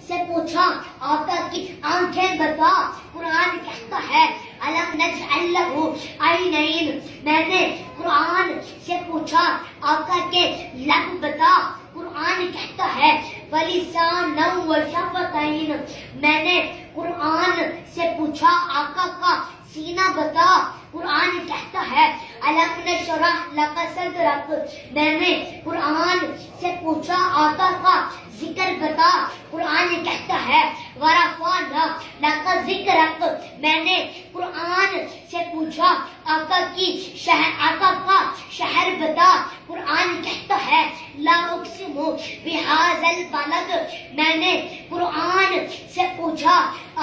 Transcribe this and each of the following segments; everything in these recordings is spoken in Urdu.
سے پوچھا آقا کی آنکھیں بتا، قرآن کہتا ہے الم نجعل لہ عینین. میں نے قرآن سے پوچھا آقا کے لب بتا، قرآن کہتا ہے وَلِسَانًا وَشَفَتَيْنِ. میں نے قرآن سے پوچھا آقا کا سینہ بتا، قرآن کہتا ہے الم نشرح لک صدرک. میں نے قرآن سے پوچھا آقا کا ذکر بتا، قرآن کہتا ہے وَرَفَعْنَا لَكَ ذِکْرَکَ. میں نے قرآن سے پوچھا آقا کا شہر بتا، قرآن کہتا ہے لا اقسم بہذا البلد. میں نے قرآن سے پوچھا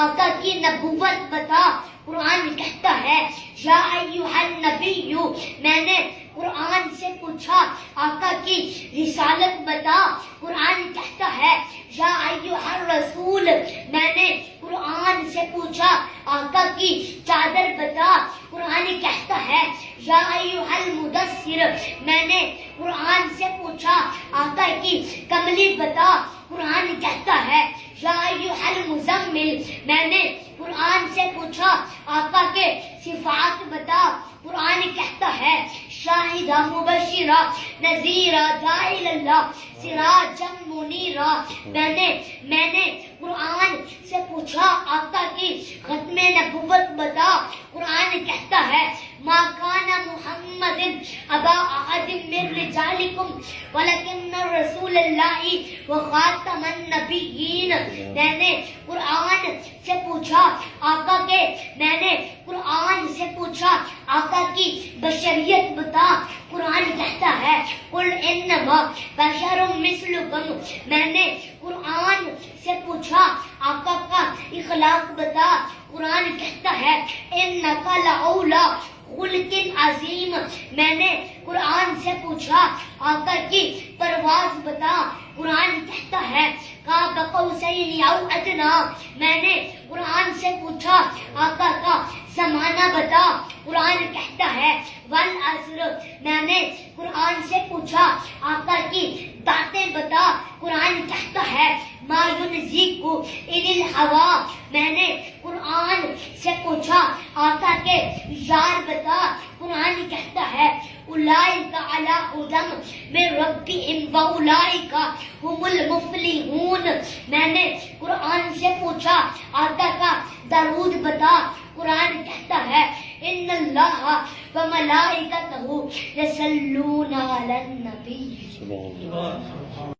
آقا کی نبوت بتا، قرآن کہتا ہے یا ایھا النبی. میں نے قرآن سے پوچھا آقا کی رسالت بتا، قرآن کہتا ہے یا ایھا الرسول. میں نے قرآن سے پوچھا آقا کی چادر بتا، قرآن کہتا ہے یا ایھا المدثر. میں نے قرآن سے پوچھا آقا کی کملی بتا، قرآن کہتا ہے یا ایھا المزمل. میں نے قرآن سے پوچھا آقا کے صفات بتا، قرآن کہتا ہے شاہدہ مبشرہ نذیرہ داعی اللہ سراجا منیرا. میں نے قرآن سے پوچھا آقا کی ختم نبوت بتا، قرآن کہتا ہے ما کان محمد ابا احد من رجالکم ولکن رسول اللہ وخاتم النبیین. میں نے قرآن سے پوچھا آقا کی بشریت بتا، قرآن کہتا ہے قل انما بشر مثلکم. میں نے قرآن سے پوچھا آقا کا اخلاق بتا، قرآن کہتا ہے انک لعلی خلق عظیم. میں نے قرآن سے پوچھا آقا کی پرواز بتا، قرآن کہتا ہے قاب قوسین او ادنی. میں نے قرآن سے پوچھا آقا کا زمانہ بتا، قرآن کہتا ہے والعصر. میں نے قرآن سے پوچھا آقا کی باتیں بتا، قرآن کہتا ہے ما ینزیک عن الہوی. میں نے قرآن سے پوچھا آقا کے یار بتا، قرآن کہتا ہے اولئک علی ھدی من ربہم واولئک ھم المفلحون. میں نے قرآن سے پوچھا آقا کا درود بتا، قرآن کہتا ہے ان اللہ وملائکتہ یصلون علی النبی.